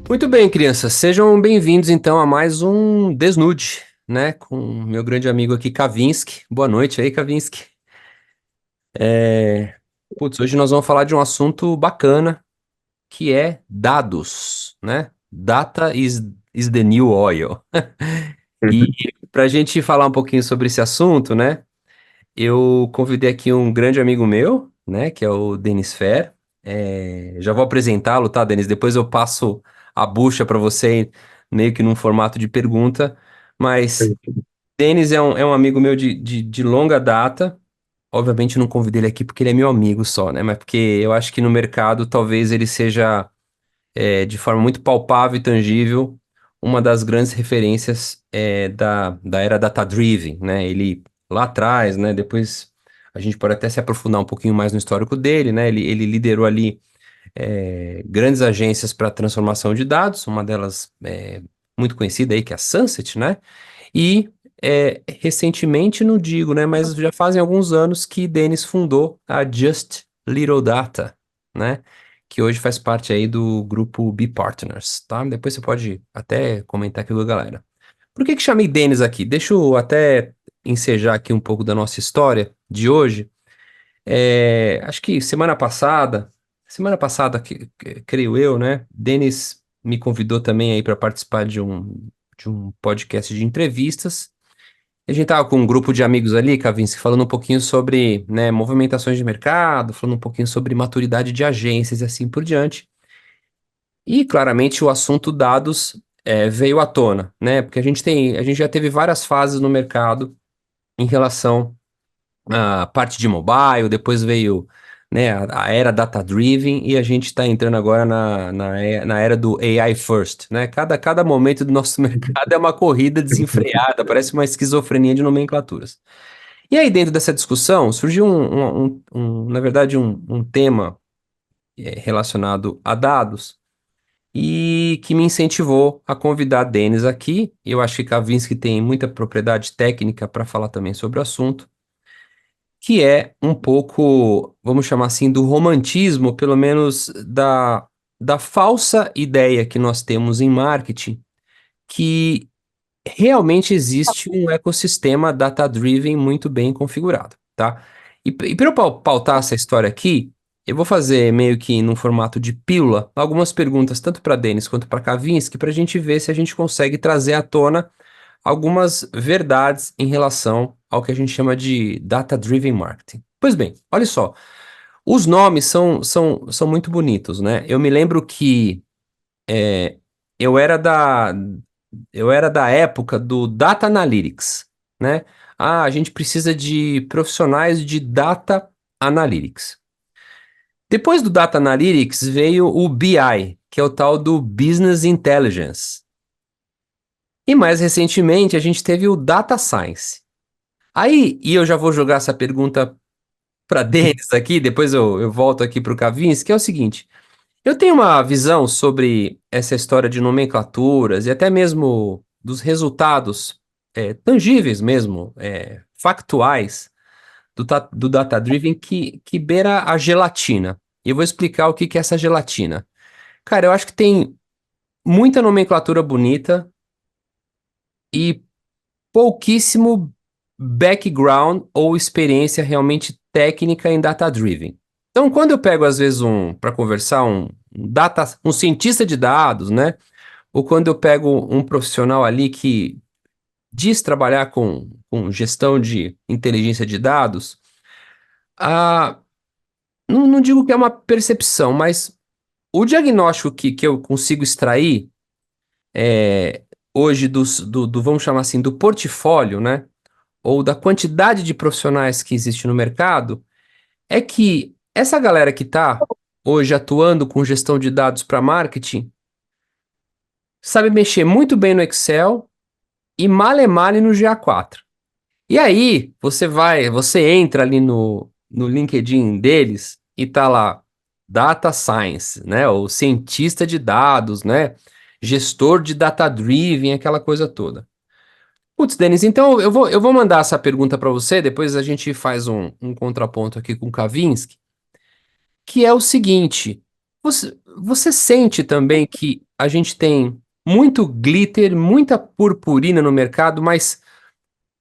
Muito bem, crianças, sejam bem-vindos então a mais um Desnude, né? Com meu grande amigo aqui, Kavinsky. Boa noite aí, Kavinsky. É... hoje nós vamos falar de um assunto bacana, que é dados, né? Data is the new oil. E Uhum. para a gente falar um pouquinho sobre esse assunto, né? Eu convidei aqui um grande amigo meu, né? Que é o Denis Fer. Já vou apresentá-lo, tá, Denis? Depois eu passo a bucha para você, meio que num formato de pergunta. Mas Denis é um amigo meu de longa data. Obviamente não convidei ele aqui porque ele é meu amigo só, né? Mas porque eu acho que no mercado talvez ele seja de forma muito palpável e tangível, uma das grandes referências da era data-driven, né? Ele lá atrás, né? Depois a gente pode até se aprofundar um pouquinho mais no histórico dele, né? Ele liderou ali grandes agências para transformação de dados, uma delas muito conhecida aí, que é a Sunset, né? E recentemente, não digo, né? Mas já fazem alguns anos que Dennis fundou a Just Little Data, né? Que hoje faz parte aí do grupo B Partners, tá? Depois você pode até comentar aqui com a galera. Por que que chamei Dennis aqui? Deixa eu até ensejar aqui um pouco da nossa história de hoje. Acho que semana passada, creio eu, né? Dennis me convidou também aí para participar de um podcast de entrevistas. A gente tava com um grupo de amigos ali, Kavinsky, falando um pouquinho sobre, né, movimentações de mercado, falando um pouquinho sobre maturidade de agências e assim por diante. E claramente o assunto dados veio à tona, né? Porque a gente já teve várias fases no mercado em relação à parte de mobile, depois veio, né, a era data-driven e a gente está entrando agora na era do AI first, né? Cada momento do nosso mercado é uma corrida desenfreada, parece uma esquizofrenia de nomenclaturas. E aí, dentro dessa discussão, surgiu na verdade, um tema relacionado a dados e que me incentivou a convidar a Denis aqui. Eu acho que Kavinsky tem muita propriedade técnica para falar também sobre o assunto, que é um pouco, vamos chamar assim, do romantismo, pelo menos da falsa ideia que nós temos em marketing, que realmente existe um ecossistema data-driven muito bem configurado, tá? E para eu pautar essa história aqui, eu vou fazer meio que num formato de pílula algumas perguntas tanto para Denis quanto para Kavinsky para a gente ver se a gente consegue trazer à tona algumas verdades em relação ao que a gente chama de data-driven marketing. Pois bem, olha só, os nomes são muito bonitos, né? Eu me lembro que é, eu era da, eu era da época do Data Analytics, né? Ah, a gente precisa de profissionais de Data Analytics. Depois do Data Analytics veio o BI, que é o tal do Business Intelligence. E mais recentemente a gente teve o Data Science. Aí, e eu já vou jogar essa pergunta para Denis aqui, depois eu volto aqui para o Kavinsky, que é o seguinte. Eu tenho uma visão sobre essa história de nomenclaturas e até mesmo dos resultados tangíveis mesmo, factuais do data-driven que beira a gelatina. E eu vou explicar o que que é essa gelatina. Cara, eu acho que tem muita nomenclatura bonita e pouquíssimo background ou experiência realmente técnica em data-driven. Então, quando eu pego às vezes para conversar um cientista de dados, né? Ou quando eu pego um profissional ali que diz trabalhar com gestão de inteligência de dados, ah, não digo que é uma percepção, mas o diagnóstico que eu consigo extrair hoje vamos chamar assim, do portfólio, né? Ou da quantidade de profissionais que existe no mercado, é que essa galera que está hoje atuando com gestão de dados para marketing sabe mexer muito bem no Excel e male no GA4. E aí, você entra ali no LinkedIn deles e tá lá, Data Science, né? Ou cientista de dados, né? Gestor de data-driven, aquela coisa toda. Putz, Denis, então eu vou mandar essa pergunta para você, depois a gente faz um contraponto aqui com o Kavinsky, que é o seguinte: você sente também que a gente tem muito glitter, muita purpurina no mercado, mas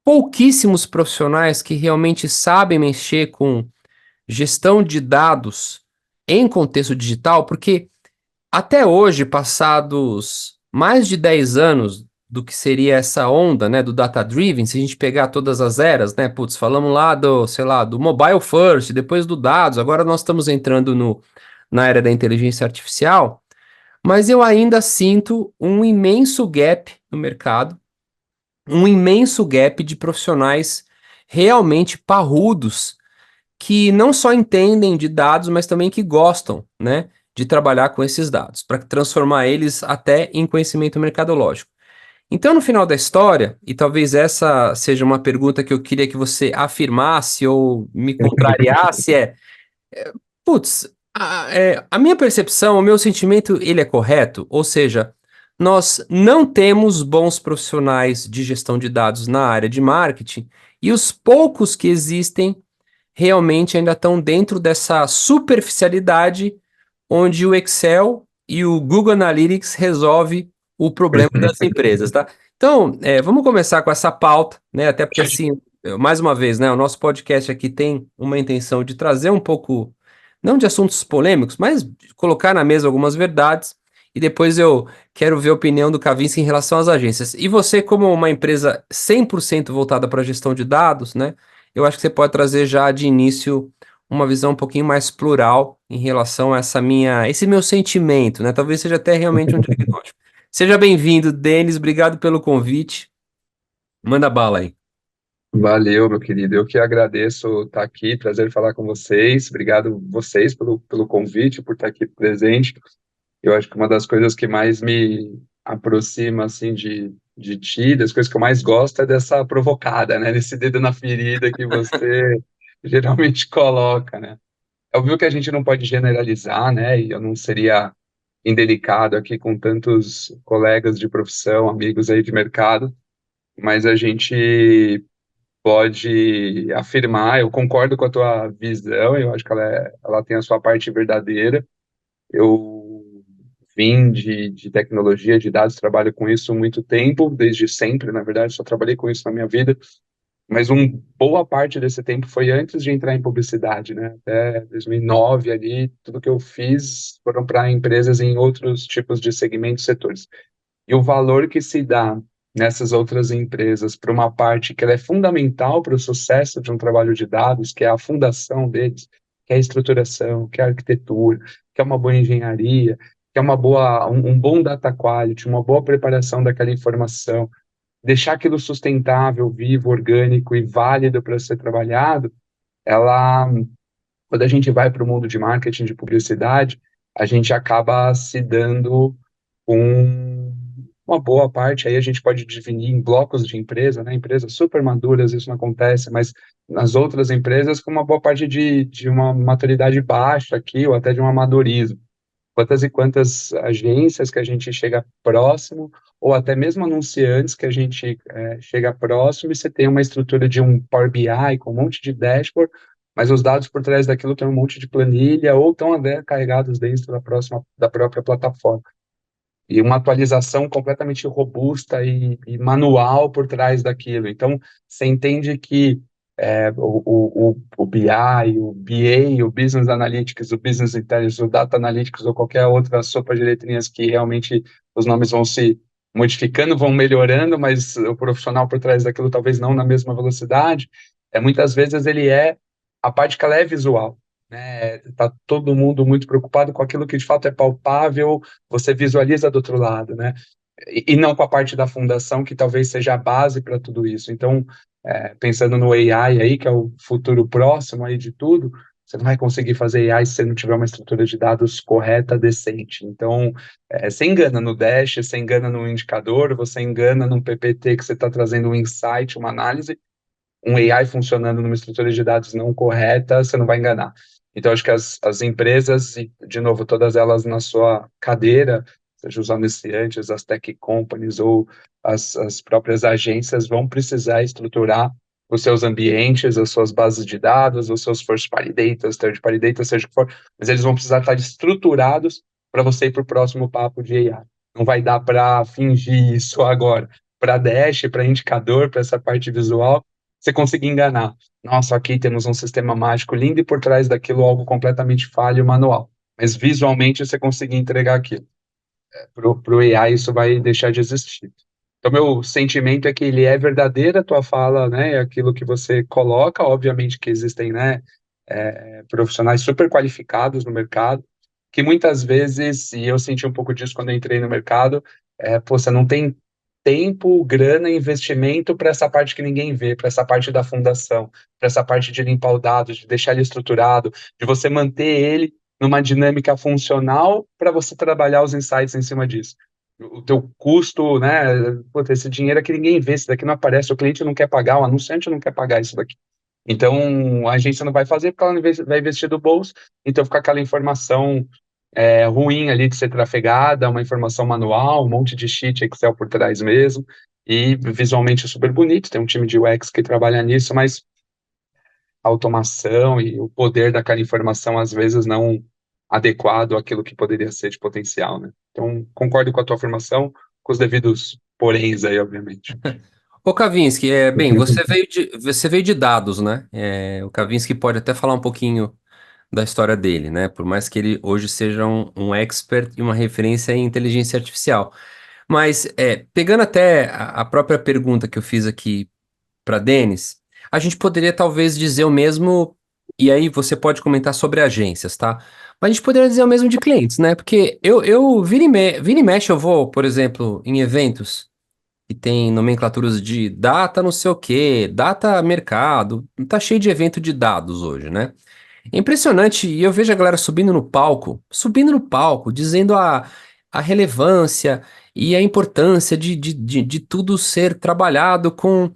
pouquíssimos profissionais que realmente sabem mexer com gestão de dados em contexto digital, porque até hoje, passados mais de 10 anos do que seria essa onda, né, do data-driven, se a gente pegar todas as eras, né, putz, falamos lá do, sei lá, do mobile first, depois do dados, agora nós estamos entrando na era da inteligência artificial, mas eu ainda sinto um imenso gap no mercado, um imenso gap de profissionais realmente parrudos que não só entendem de dados, mas também que gostam, né, de trabalhar com esses dados, para transformar eles até em conhecimento mercadológico. Então, no final da história, e talvez essa seja uma pergunta que eu queria que você afirmasse ou me contrariasse, putz, a minha percepção, o meu sentimento, ele é correto? Ou seja, nós não temos bons profissionais de gestão de dados na área de marketing, e os poucos que existem realmente ainda estão dentro dessa superficialidade onde o Excel e o Google Analytics resolve o problema das empresas, tá? Então, vamos começar com essa pauta, né? Até porque, assim, mais uma vez, né? O nosso podcast aqui tem uma intenção de trazer um pouco, não de assuntos polêmicos, mas de colocar na mesa algumas verdades. E depois eu quero ver a opinião do Kavinsky em relação às agências. E você, como uma empresa 100% voltada para a gestão de dados, né? Eu acho que você pode trazer já de início uma visão um pouquinho mais plural em relação a esse meu sentimento, né? Talvez seja até realmente um diagnóstico. Seja bem-vindo, Denis, obrigado pelo convite. Manda bala aí. Valeu, meu querido. Eu que agradeço estar aqui, prazer falar com vocês. Obrigado vocês pelo convite, por estar aqui presente. Eu acho que uma das coisas que mais me aproxima, assim, de ti, das coisas que eu mais gosto é dessa provocada, né? Desse dedo na ferida que você geralmente coloca, né? É óbvio que a gente não pode generalizar, né? E eu não seria indelicado aqui com tantos colegas de profissão, amigos aí de mercado, mas a gente pode afirmar, eu concordo com a tua visão, eu acho que ela tem a sua parte verdadeira. Eu vim de tecnologia, de dados, trabalho com isso há muito tempo, desde sempre, na verdade, só trabalhei com isso na minha vida, mas boa parte desse tempo foi antes de entrar em publicidade, né? Até 2009 ali, tudo que eu fiz foram para empresas em outros tipos de segmentos, setores. E o valor que se dá nessas outras empresas para uma parte que ela é fundamental para o sucesso de um trabalho de dados, que é a fundação deles, que é a estruturação, que é a arquitetura, que é uma boa engenharia, que é um bom data quality, uma boa preparação daquela informação, deixar aquilo sustentável, vivo, orgânico e válido para ser trabalhado, ela, quando a gente vai para o mundo de marketing, de publicidade, a gente acaba se dando com uma boa parte, aí a gente pode dividir em blocos de empresa, né? Empresas super maduras, isso não acontece, mas nas outras empresas com uma boa parte de uma maturidade baixa aqui, ou até de um amadorismo. Quantas e quantas agências que a gente chega próximo, ou até mesmo anunciantes que a gente chega próximo, e você tem uma estrutura de um Power BI com um monte de dashboard, mas os dados por trás daquilo tem um monte de planilha, ou estão até carregados dentro da própria plataforma e uma atualização completamente robusta e manual por trás daquilo. Então, você entende que o BI, o BA, o Business Analytics, o Business Intelligence, o Data Analytics ou qualquer outra sopa de letrinhas que realmente os nomes vão se modificando, vão melhorando, mas o profissional por trás daquilo talvez não na mesma velocidade, muitas vezes ele é a parte que ela é visual, né? Tá todo mundo muito preocupado com aquilo que de fato é palpável, você visualiza do outro lado, né? E não com a parte da fundação, que talvez seja a base para tudo isso. Então, pensando no AI aí, que é o futuro próximo aí de tudo, você não vai conseguir fazer AI se você não tiver uma estrutura de dados correta, decente. Então, você engana no Dash, você engana no indicador, você engana num PPT que você está trazendo um insight, uma análise, um AI funcionando numa estrutura de dados não correta, você não vai enganar. Então, acho que as empresas, e, de novo, todas elas na sua cadeira, seja os anunciantes, as tech companies ou as próprias agências, vão precisar estruturar os seus ambientes, as suas bases de dados, os seus first party data, third party data, seja o que for, mas eles vão precisar estar estruturados para você ir para o próximo papo de AI. Não vai dar para fingir isso agora. Para dash, para indicador, para essa parte visual, você conseguir enganar. Nossa, aqui temos um sistema mágico lindo e por trás daquilo algo completamente falho manual. Mas visualmente você conseguir entregar aquilo. Para o AI isso vai deixar de existir. Então, meu sentimento é que ele é verdadeiro, a tua fala, né, é aquilo que você coloca, obviamente que existem, né, profissionais super qualificados no mercado, que muitas vezes, e eu senti um pouco disso quando eu entrei no mercado, pô, você não tem tempo, grana, investimento para essa parte que ninguém vê, para essa parte da fundação, para essa parte de limpar o dado, de deixar ele estruturado, de você manter ele numa dinâmica funcional para você trabalhar os insights em cima disso. O teu custo, né? Puta, esse dinheiro é que ninguém vê, esse daqui não aparece, o cliente não quer pagar, o anunciante não quer pagar isso daqui. Então, a agência não vai fazer porque ela não vai investir do bolso, então fica aquela informação ruim ali de ser trafegada, uma informação manual, um monte de sheet Excel por trás mesmo, e visualmente é super bonito, tem um time de UX que trabalha nisso, mas a automação e o poder daquela informação às vezes não adequado àquilo que poderia ser de potencial, né? Então, concordo com a tua afirmação, com os devidos poréns aí, obviamente. Ô, Kavinsky, bem, você veio de dados, né? O Kavinsky pode até falar um pouquinho da história dele, né? Por mais que ele hoje seja um expert e uma referência em inteligência artificial. Mas, pegando até a própria pergunta que eu fiz aqui para Denis, a gente poderia talvez dizer o mesmo, e aí você pode comentar sobre agências, tá? Mas a gente poderia dizer o mesmo de clientes, né? Porque eu vira e mexe, eu vou, por exemplo, em eventos que tem nomenclaturas de data não sei o quê, data mercado, tá cheio de evento de dados hoje, né? É impressionante, e eu vejo a galera subindo no palco, dizendo a relevância e a importância de tudo ser trabalhado com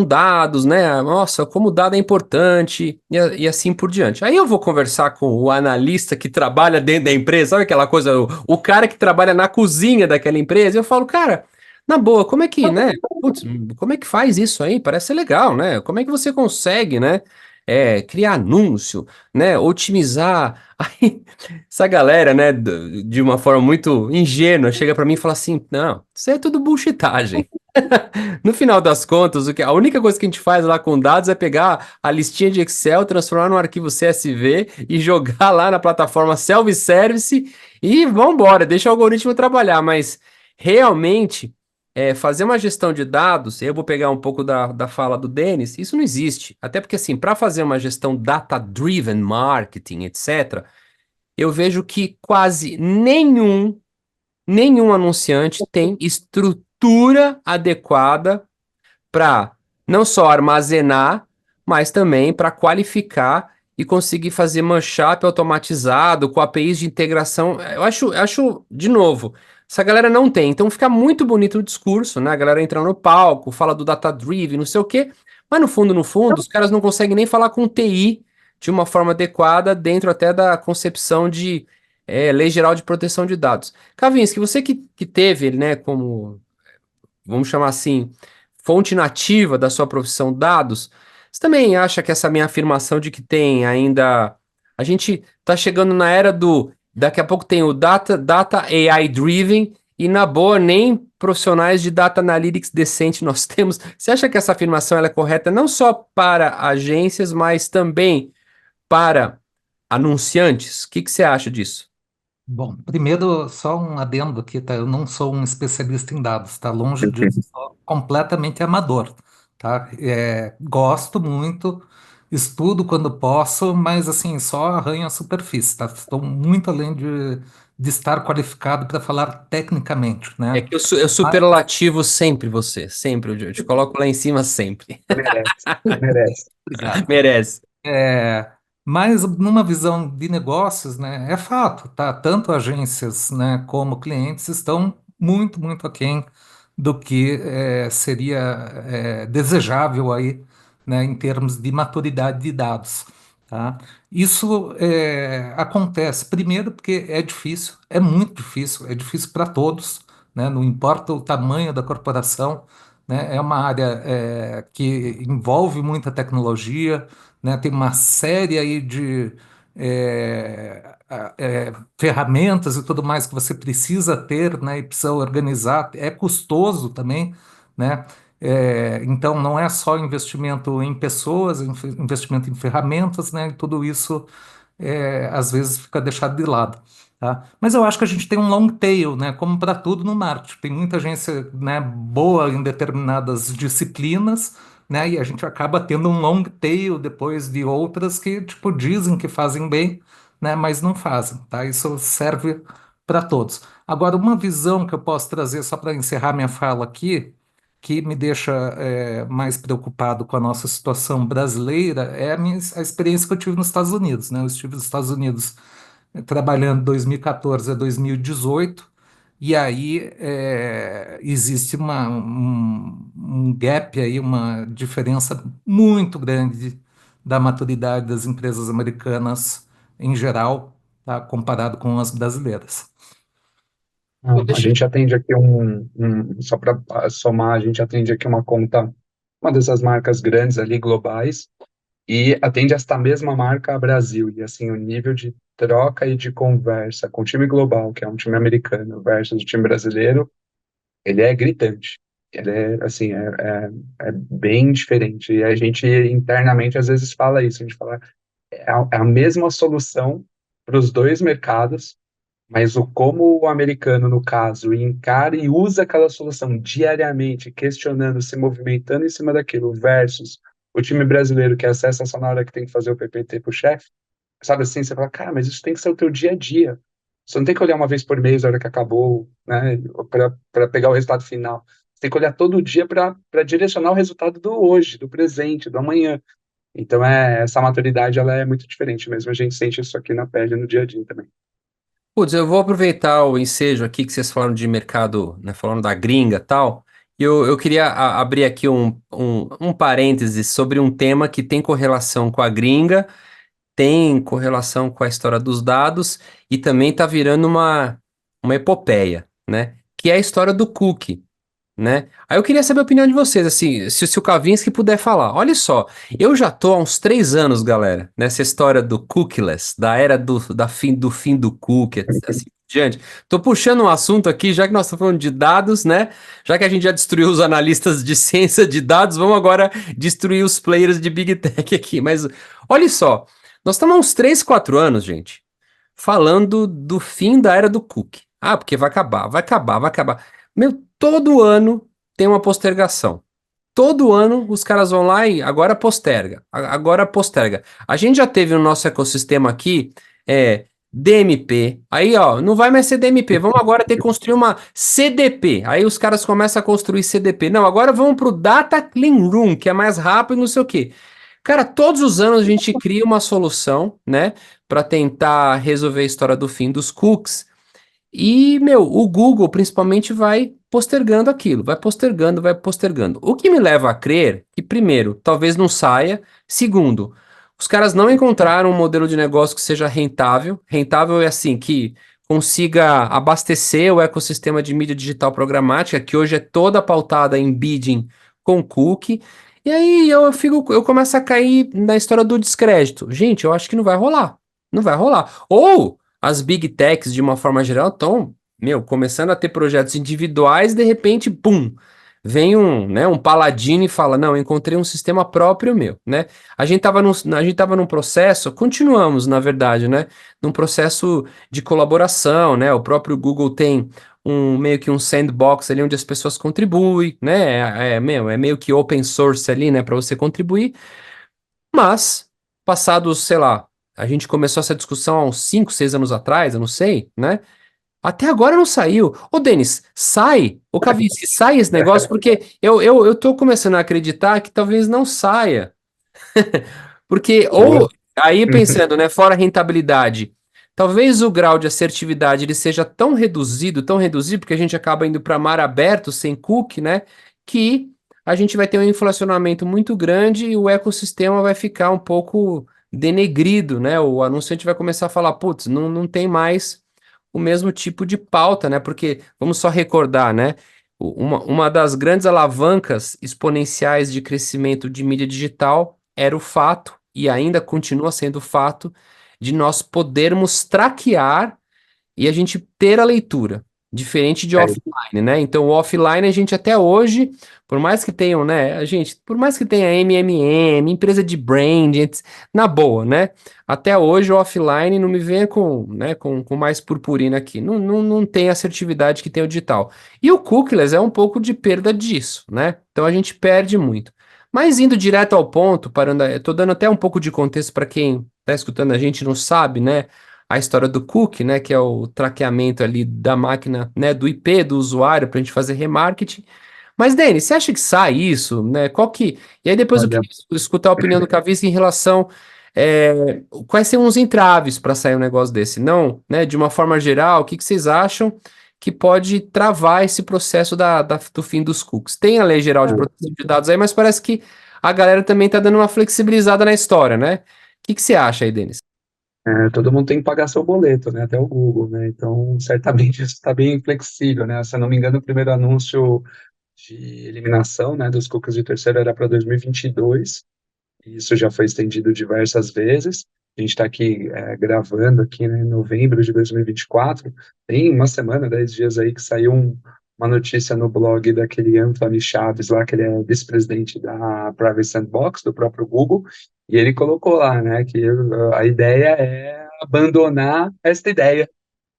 dados, né? Nossa, como o dado é importante e assim por diante. Aí eu vou conversar com o analista que trabalha dentro da empresa, sabe aquela coisa, o cara que trabalha na cozinha daquela empresa, e eu falo, cara, na boa, como é que, né? Putz, como é que faz isso aí? Parece ser legal, né? Como é que você consegue, né? Criar anúncio, né? Otimizar. Aí, essa galera, né, de uma forma muito ingênua, chega pra mim e fala assim: não, isso é tudo bullshitagem. No final das contas, a única coisa que a gente faz lá com dados é pegar a listinha de Excel, transformar num arquivo CSV e jogar lá na plataforma self-service e vambora, deixa o algoritmo trabalhar. Mas realmente, fazer uma gestão de dados, eu vou pegar um pouco da fala do Denis, isso não existe. Até porque, assim, para fazer uma gestão data-driven marketing, etc., eu vejo que quase nenhum anunciante tem estrutura adequada para não só armazenar, mas também para qualificar e conseguir fazer mashup automatizado com APIs de integração. Eu acho, de novo, essa galera não tem. Então fica muito bonito o discurso, né? A galera entra no palco, fala do data-driven, não sei o quê, mas no fundo, os caras não conseguem nem falar com TI de uma forma adequada dentro até da concepção de Lei Geral de Proteção de Dados. Kavinsky, você que teve, né, como vamos chamar assim, fonte nativa da sua profissão, dados, você também acha que essa minha afirmação de que tem ainda. A gente está chegando na era do. Daqui a pouco tem o data AI driven, e na boa, nem profissionais de data analytics decente nós temos. Você acha que essa afirmação ela é correta não só para agências, mas também para anunciantes? O que você acha disso? Bom, primeiro, só um adendo aqui, tá? Eu não sou um especialista em dados, tá? Longe disso, sou completamente amador, tá? Gosto muito, estudo quando posso, mas assim, só arranho a superfície, tá? Estou muito além de estar qualificado para falar tecnicamente, É né? que eu superlativo sempre você, sempre, eu te coloco lá em cima sempre. Merece, merece. Obrigado. Merece. É, mas numa visão de negócios, né, é fato, tá? Tanto agências, né, como clientes estão muito aquém do que seria desejável aí, né, em termos de maturidade de dados, tá? Isso acontece primeiro porque é difícil, é difícil para todos, né? Não importa o tamanho da corporação, né? É uma área que envolve muita tecnologia, né? Tem uma série aí ferramentas e tudo mais que você precisa ter, né, e precisa organizar, é custoso também, né? Então não é só investimento em pessoas, investimento em ferramentas, né? E tudo isso às vezes fica deixado de lado. Tá? Mas eu acho que a gente tem um long tail, né? Como para tudo no marketing. Tem muita agência, né, boa em determinadas disciplinas, né? E a gente acaba tendo um long tail depois de outras que, tipo, dizem que fazem bem, né? Mas não fazem, tá? Isso serve para todos. Agora, uma visão que eu posso trazer só para encerrar minha fala aqui, que me deixa mais preocupado com a nossa situação brasileira, é a experiência que eu tive nos Estados Unidos, né? Eu estive nos Estados Unidos trabalhando de 2014 a 2018, e aí existe um gap aí, uma diferença muito grande da maturidade das empresas americanas em geral, tá, comparado com as brasileiras. A gente atende aqui só para somar, a gente atende aqui uma conta, uma dessas marcas grandes ali, globais, e atende esta mesma marca a Brasil. E assim, o nível de troca e de conversa com o time global, que é um time americano, versus o time brasileiro, ele é gritante. Ele é, assim, é bem diferente. E a gente internamente às vezes fala isso, a gente fala, é a mesma solução para os dois mercados, mas o como o americano, no caso, encara e usa aquela solução diariamente, questionando, se movimentando em cima daquilo, versus o time brasileiro que acessa só na hora que tem que fazer o PPT pro chefe, sabe assim, você fala, cara, mas isso tem que ser o teu dia a dia. Você não tem que olhar uma vez por mês, a hora que acabou, né, para pegar o resultado final. Você tem que olhar todo dia para direcionar o resultado do hoje, do presente, do amanhã. Então, essa maturidade, ela é muito diferente mesmo. A gente sente isso aqui na pele, no dia a dia também. Putz, eu vou aproveitar o ensejo aqui que vocês falaram de mercado, né, falando da gringa e tal. Eu queria abrir aqui um parêntese sobre um tema que tem correlação com a gringa, tem correlação com a história dos dados e também está virando uma epopeia, né? Que é a história do cookie, né? Aí eu queria saber a opinião de vocês, assim, se o Kavinsky puder falar. Olha só, eu já tô há uns 3 anos, galera, nessa história do cookieless, da era do fim do cookie, assim por diante. Tô puxando um assunto aqui, já que nós estamos falando de dados, né? Já que a gente já destruiu os analistas de ciência de dados, vamos agora destruir os players de Big Tech aqui. Mas olha só, nós estamos há uns 3, 4 anos, gente, falando do fim da era do cookie. Ah, porque vai acabar, vai acabar, vai acabar. Meu, todo ano tem uma postergação. Todo ano os caras vão lá e agora posterga, agora posterga. A gente já teve no nosso ecossistema aqui DMP. Aí, ó, não vai mais ser DMP, vamos agora ter que construir uma CDP. Aí os caras começam a construir CDP. Não, agora vamos pro Data Clean Room, que é mais rápido, não sei o quê. Cara, todos os anos a gente cria uma solução, né, para tentar resolver a história do fim dos cookies. E, meu, o Google principalmente vai postergando aquilo, vai postergando, vai postergando. O que me leva a crer que, primeiro, talvez não saia. Segundo, os caras não encontraram um modelo de negócio que seja rentável. Rentável é assim, que consiga abastecer o ecossistema de mídia digital programática, que hoje é toda pautada em bidding com cookie. E aí eu começo a cair na história do descrédito. Gente, eu acho que não vai rolar. Não vai rolar. Ou as big techs, de uma forma geral, estão, meu, começando a ter projetos individuais, de repente, pum, vem um paladino e fala, não, eu encontrei um sistema próprio meu, né? A gente tava num processo, continuamos, na verdade, né? Num processo de colaboração, né? O próprio Google tem meio que um sandbox ali onde as pessoas contribuem, né? É meio que open source ali, né? Para você contribuir, mas, passados, sei lá, a gente começou essa discussão há uns 5, 6 anos atrás, eu não sei, né? Até agora não saiu. Ô, Denis, sai! Ô, Kavinsky, sai esse negócio, porque eu tô começando a acreditar que talvez não saia. Porque, ou, aí pensando, né, fora a rentabilidade, talvez o grau de assertividade ele seja tão reduzido, porque a gente acaba indo para mar aberto, sem cookie, né, que a gente vai ter um inflacionamento muito grande e o ecossistema vai ficar um pouco denegrido, né, o anunciante vai começar a falar, putz, não tem mais o mesmo tipo de pauta, né, porque, vamos só recordar, né, uma das grandes alavancas exponenciais de crescimento de mídia digital era o fato, e ainda continua sendo fato, de nós podermos traquear e a gente ter a leitura, diferente de É, offline, né? Então, o offline a gente até hoje, por mais que tenham, né, por mais que tenha MMM, empresa de brand, na boa, né? Até hoje o offline não me venha com, né, com mais purpurina aqui. Não tem a assertividade que tem o digital. E o cookieless é um pouco de perda disso, né? Então a gente perde muito. Mas indo direto ao ponto, parando, eu tô dando até um pouco de contexto para quem está escutando a gente e não sabe, né? A história do cookie, né, que é o traqueamento ali da máquina, né, do IP do usuário para a gente fazer remarketing. Mas, Denis, você acha que sai isso, né? Qual que... E aí depois eu olha, queria escutar a opinião do Kavinsky em relação quais seriam os entraves para sair um negócio desse? Não, né? De uma forma geral, o que que vocês acham que pode travar esse processo do fim dos cookies? Tem a Lei Geral de Proteção de Dados aí, mas parece que a galera também está dando uma flexibilizada na história, né? O que que você acha aí, Denis? todo mundo tem que pagar seu boleto, né? Até o Google, né? Então, certamente isso está bem flexível, né? Se eu não me engano, o primeiro anúncio de eliminação, né, dos cookies de terceiro era para 2022. Isso já foi estendido diversas vezes. A gente está aqui gravando aqui, né, em novembro de 2024. Tem uma semana, 10 dias aí que saiu uma notícia no blog daquele Anthony Chaves lá, que ele é vice-presidente da Private Sandbox, do próprio Google, e ele colocou lá, né, que a ideia é abandonar esta ideia,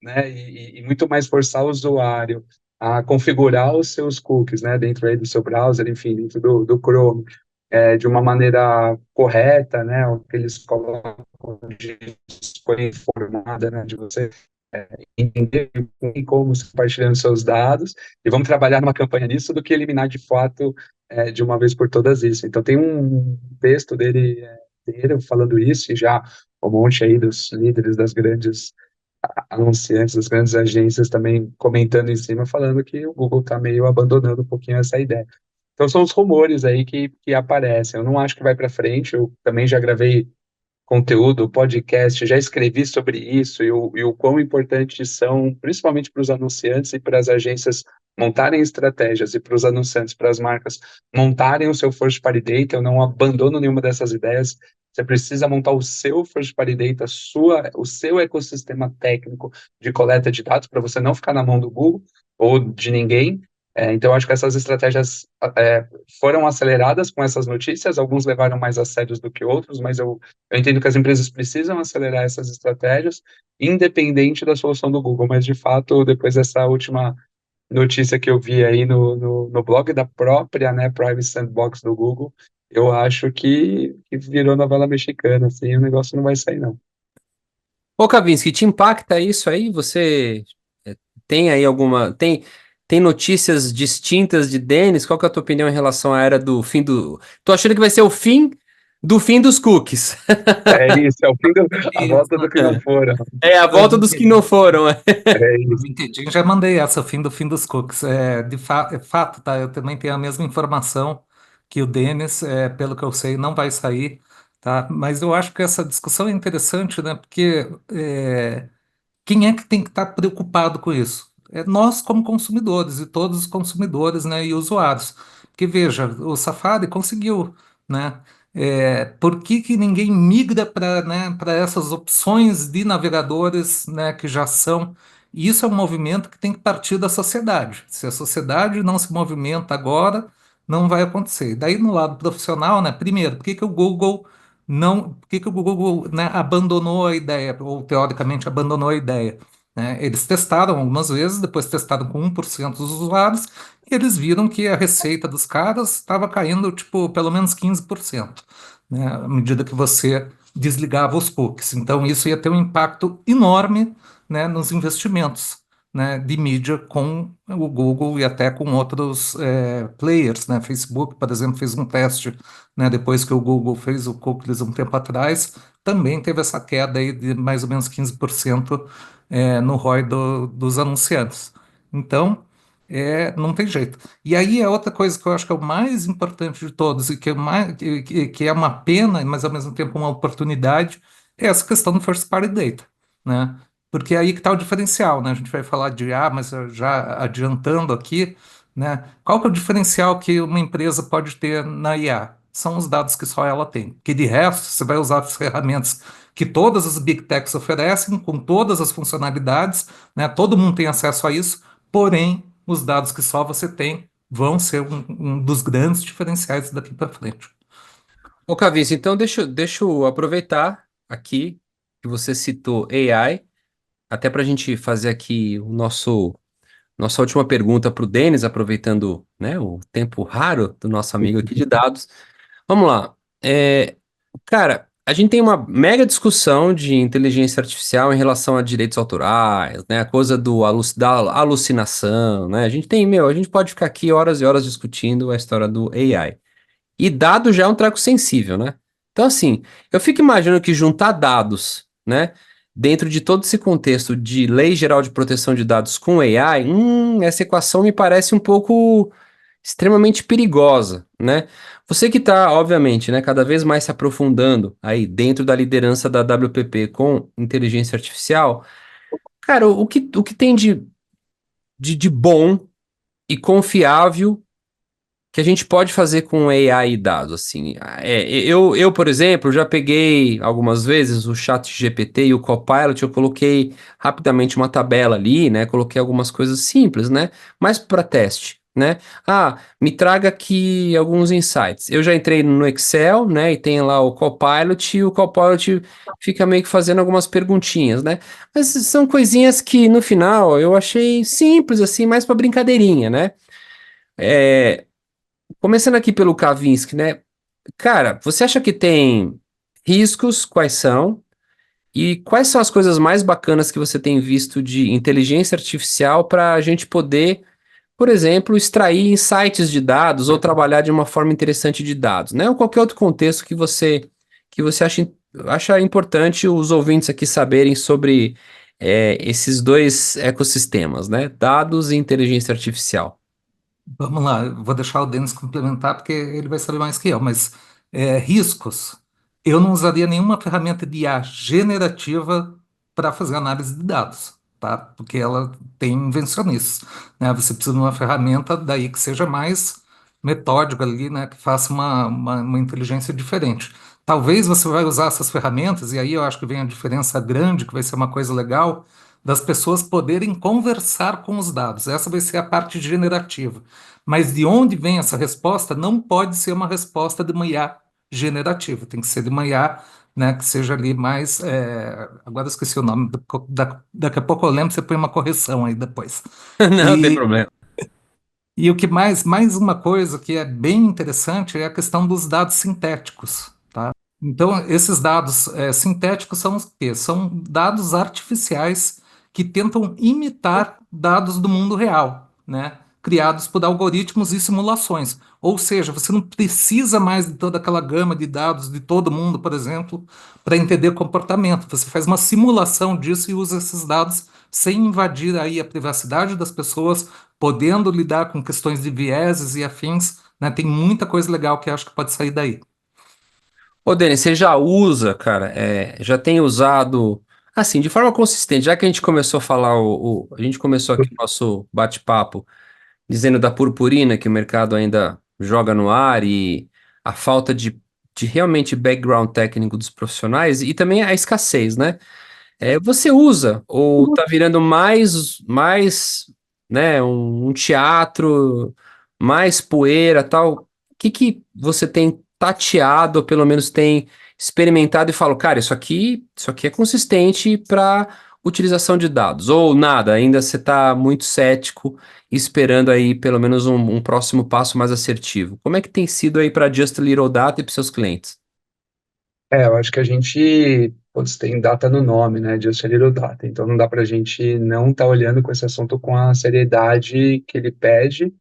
né, e muito mais forçar o usuário a configurar os seus cookies, né, dentro aí do seu browser, enfim, dentro do Chrome, de uma maneira correta, né, o que eles colocam de escolha informada, né, de você entender como se compartilhando seus dados, e vamos trabalhar numa campanha nisso, do que eliminar de fato, de uma vez por todas isso. Então tem um texto dele inteiro falando isso, e já um monte aí dos líderes das grandes anunciantes, das grandes agências também comentando em cima, falando que o Google está meio abandonando um pouquinho essa ideia. Então são os rumores aí que aparecem. Eu não acho que vai para frente. Eu também já gravei conteúdo, podcast, já escrevi sobre isso e o quão importantes são, principalmente para os anunciantes e para as agências montarem estratégias, e para os anunciantes, para as marcas montarem o seu first party data. Eu não abandono nenhuma dessas ideias. Você precisa montar o seu first party data, o seu ecossistema técnico de coleta de dados, para você não ficar na mão do Google ou de ninguém. Então, eu acho que essas estratégias foram aceleradas com essas notícias. Alguns levaram mais a sérios do que outros, mas eu entendo que as empresas precisam acelerar essas estratégias, independente da solução do Google. Mas, de fato, depois dessa última notícia que eu vi aí no blog da própria, né, Privacy Sandbox do Google, eu acho que virou novela mexicana, assim, o negócio não vai sair, não. Ô, Kavinsky, te impacta isso aí? Você tem aí tem notícias distintas de Denis? Qual que é a tua opinião em relação à era do fim do... Tô achando que vai ser o fim do fim dos cookies. É isso, é o fim a Isso, volta do que não foram. É a no volta dos que não LinkedIn, foram. É no isso. LinkedIn já mandei essa, fim dos cookies. É fato, tá? Eu também tenho a mesma informação que o Denis, pelo que eu sei, não vai sair, tá? Mas eu acho que essa discussão é interessante, né? Porque quem é que tem que estar preocupado com isso? É nós, como consumidores, e todos os consumidores, né, e usuários. Porque, veja, o Safari conseguiu, né? Por que que ninguém migra para, né, para essas opções de navegadores, né, que já são? E isso é um movimento que tem que partir da sociedade. Se a sociedade não se movimenta agora, não vai acontecer. E daí, no lado profissional, né, primeiro, por que que o Google não, por que que o Google, né, abandonou a ideia, ou teoricamente abandonou a ideia, né? Eles testaram algumas vezes, depois testaram com 1% dos usuários, e eles viram que a receita dos caras estava caindo, tipo, pelo menos 15%, né, à medida que você desligava os cookies. Então, isso ia ter um impacto enorme, né, nos investimentos, né, de mídia com o Google e até com outros players, né? Facebook, por exemplo, fez um teste, né, depois que o Google fez o cookies um tempo atrás, também teve essa queda aí de mais ou menos 15% no ROI dos anunciantes. Então, não tem jeito. E aí é outra coisa que eu acho que é o mais importante de todos e que é, que é uma pena, mas ao mesmo tempo uma oportunidade, é essa questão do first party data, né? Porque é aí que está o diferencial, né? A gente vai falar de mas já adiantando aqui, né? Qual que é o diferencial que uma empresa pode ter na IA? são os dados que só ela tem. Que de resto, você vai usar as ferramentas que todas as Big Techs oferecem, com todas as funcionalidades, né? Todo mundo tem acesso a isso, porém, os dados que só você tem vão ser um dos grandes diferenciais daqui para frente. Ô, Cavice, então deixa eu aproveitar aqui que você citou AI, até para a gente fazer aqui o nossa última pergunta para o Denis, aproveitando, né, o tempo raro do nosso amigo aqui de dados. Vamos lá. Cara, a gente tem uma mega discussão de inteligência artificial em relação a direitos autorais, né? A coisa da alucinação, né? A gente pode ficar aqui horas e horas discutindo a história do AI. E dado já é um treco sensível, né? Então, assim, eu fico imaginando que juntar dados, né, dentro de todo esse contexto de Lei Geral de Proteção de Dados com AI, essa equação me parece um pouco extremamente perigosa, né? Você que está, obviamente, né, cada vez mais se aprofundando aí dentro da liderança da WPP com inteligência artificial, cara, o que tem de bom e confiável que a gente pode fazer com AI e dados, assim. Por exemplo, já peguei algumas vezes o chat GPT e o Copilot, eu coloquei rapidamente uma tabela ali, né? Coloquei algumas coisas simples, né? Mas para teste, né? Ah, me traga aqui alguns insights. Eu já entrei no Excel, né? E tem lá o Copilot e o Copilot fica meio que fazendo algumas perguntinhas, né? Mas são coisinhas que no final eu achei simples, assim, mais para brincadeirinha, né? É, Começando aqui pelo Kavinsky, né? Cara, você acha que tem riscos? Quais são? E quais são as coisas mais bacanas que você tem visto de inteligência artificial para a gente poder, por exemplo, extrair insights de dados ou trabalhar de uma forma interessante de dados, né? Ou qualquer outro contexto que você acha importante os ouvintes aqui saberem sobre esses dois ecossistemas, né? Dados e inteligência artificial. Vamos lá, eu vou deixar o Denis complementar, porque ele vai saber mais que eu, mas riscos. Eu não usaria nenhuma ferramenta de IA generativa para fazer análise de dados, tá? Porque ela tem invencionistas, né? Você precisa de uma ferramenta daí que seja mais metódica ali, né? Que faça uma inteligência diferente. Talvez você vai usar essas ferramentas, e aí eu acho que vem a diferença grande, que vai ser uma coisa legal, das pessoas poderem conversar com os dados. Essa vai ser a parte generativa. Mas de onde vem essa resposta não pode ser uma resposta de uma IA generativa, tem que ser de uma IA, né, que seja ali mais. Agora eu esqueci o nome, daqui a pouco eu lembro, você põe uma correção aí depois. Não tem E, problema. e o que mais uma coisa que é bem interessante é a questão dos dados sintéticos. Então, esses dados sintéticos são os quê? São dados artificiais que tentam imitar dados do mundo real, né? Criados por algoritmos e simulações. Ou seja, você não precisa mais de toda aquela gama de dados de todo mundo, por exemplo, para entender comportamento. Você faz uma simulação disso e usa esses dados sem invadir aí a privacidade das pessoas, podendo lidar com questões de vieses e afins, né? Tem muita coisa legal que eu acho que pode sair daí. Ô, Denis, você já usa, cara, já tem usado, assim, de forma consistente, já que a gente começou a falar, a gente começou aqui o nosso bate-papo dizendo da purpurina que o mercado ainda joga no ar e a falta de realmente background técnico dos profissionais e também a escassez, né? Você usa ou tá virando mais, né, um teatro, mais poeira, tal? O que que você tem tateado, ou pelo menos tem experimentado e fala, cara, isso aqui é consistente para utilização de dados, ou nada, ainda você está muito cético, esperando aí pelo menos um próximo passo mais assertivo. Como é que tem sido aí para Just a Little Data e para seus clientes? Eu acho que a gente, putz, tem data no nome, né? Just a Little Data. Então não dá pra gente não estar olhando com esse assunto com a seriedade que ele pede.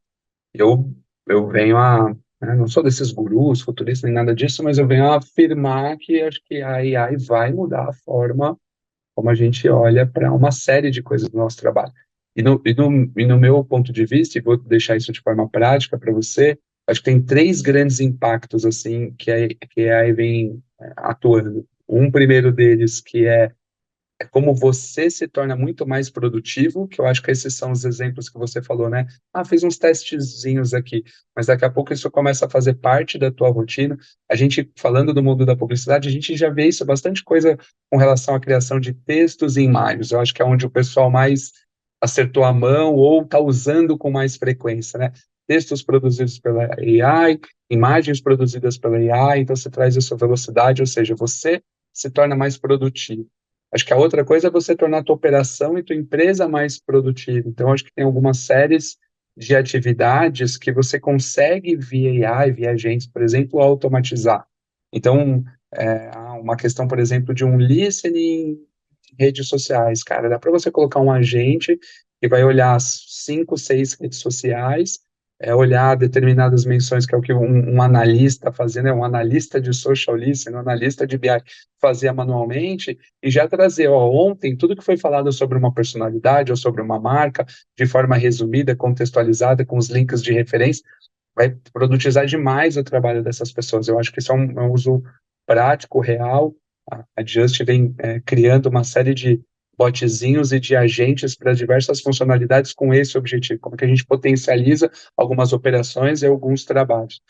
Eu, eu venho a, né, não sou desses gurus, futuristas, nem nada disso, mas eu venho a afirmar que acho que a AI vai mudar a forma como a gente olha para uma série de coisas do nosso trabalho. E no meu ponto de vista, e vou deixar isso de forma prática para você, acho que tem três grandes impactos assim que a AI vem atuando. Um primeiro deles que é é como você se torna muito mais produtivo, que eu acho que esses são os exemplos que você falou, né? Ah, fiz uns testezinhos aqui, mas daqui a pouco isso começa a fazer parte da tua rotina. A gente, falando do mundo da publicidade, a gente já vê isso, bastante coisa com relação à criação de textos e imagens. Eu acho que é onde o pessoal mais acertou a mão ou está usando com mais frequência, né? Textos produzidos pela AI, imagens produzidas pela AI, então você traz isso à velocidade, ou seja, você se torna mais produtivo. Acho que a outra coisa é você tornar a tua operação e tua empresa mais produtiva. Então, acho que tem algumas séries de atividades que você consegue via AI, via agentes, por exemplo, automatizar. Então, há uma questão, por exemplo, de um listening em redes sociais, cara, dá para você colocar um agente que vai olhar as 5, 6 redes sociais, olhar determinadas menções, que é o que um analista fazia, né? Um analista de social listening, um analista de BI fazia manualmente, e já trazer, ó, ontem, tudo que foi falado sobre uma personalidade ou sobre uma marca, de forma resumida, contextualizada, com os links de referência, vai produtizar demais o trabalho dessas pessoas. Eu acho que isso é um uso prático, real. A Just vem criando uma série de botzinhos e de agentes para diversas funcionalidades com esse objetivo, como que a gente potencializa algumas operações e alguns trabalhos.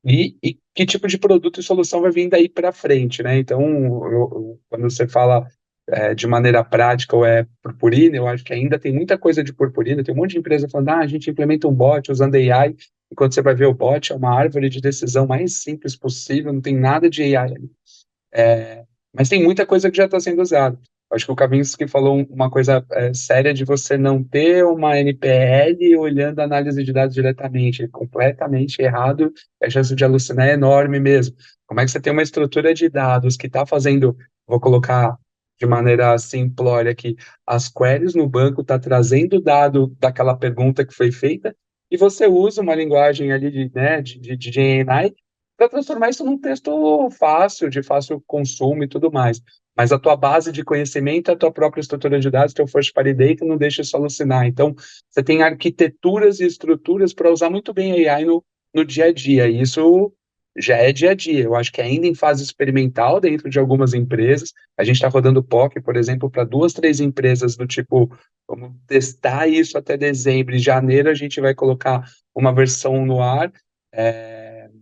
E que tipo de produto e solução vai vir daí para frente, né? Então, quando você fala de maneira prática ou é purpurina, eu acho que ainda tem muita coisa de purpurina, tem um monte de empresa falando, a gente implementa um bot usando AI, e quando você vai ver o bot, é uma árvore de decisão mais simples possível, não tem nada de AI ali. Mas tem muita coisa que já está sendo usada. Acho que o Kavinsky falou uma coisa séria de você não ter uma NPL olhando a análise de dados diretamente, é completamente errado, a chance de alucinar é enorme mesmo. Como é que você tem uma estrutura de dados que está fazendo, vou colocar de maneira simplória aqui, as queries no banco está trazendo o dado daquela pergunta que foi feita, e você usa uma linguagem ali de GenAI para transformar isso num texto fácil, de fácil consumo e tudo mais. Mas a tua base de conhecimento, a tua própria estrutura de dados, teu first party data, não deixa isso alucinar. Então, você tem arquiteturas e estruturas para usar muito bem a AI no dia a dia, e isso já é dia a dia. Eu acho que ainda em fase experimental dentro de algumas empresas, a gente está rodando POC, por exemplo, para 2, 3 empresas do tipo, vamos testar isso até dezembro, em janeiro a gente vai colocar uma versão no ar,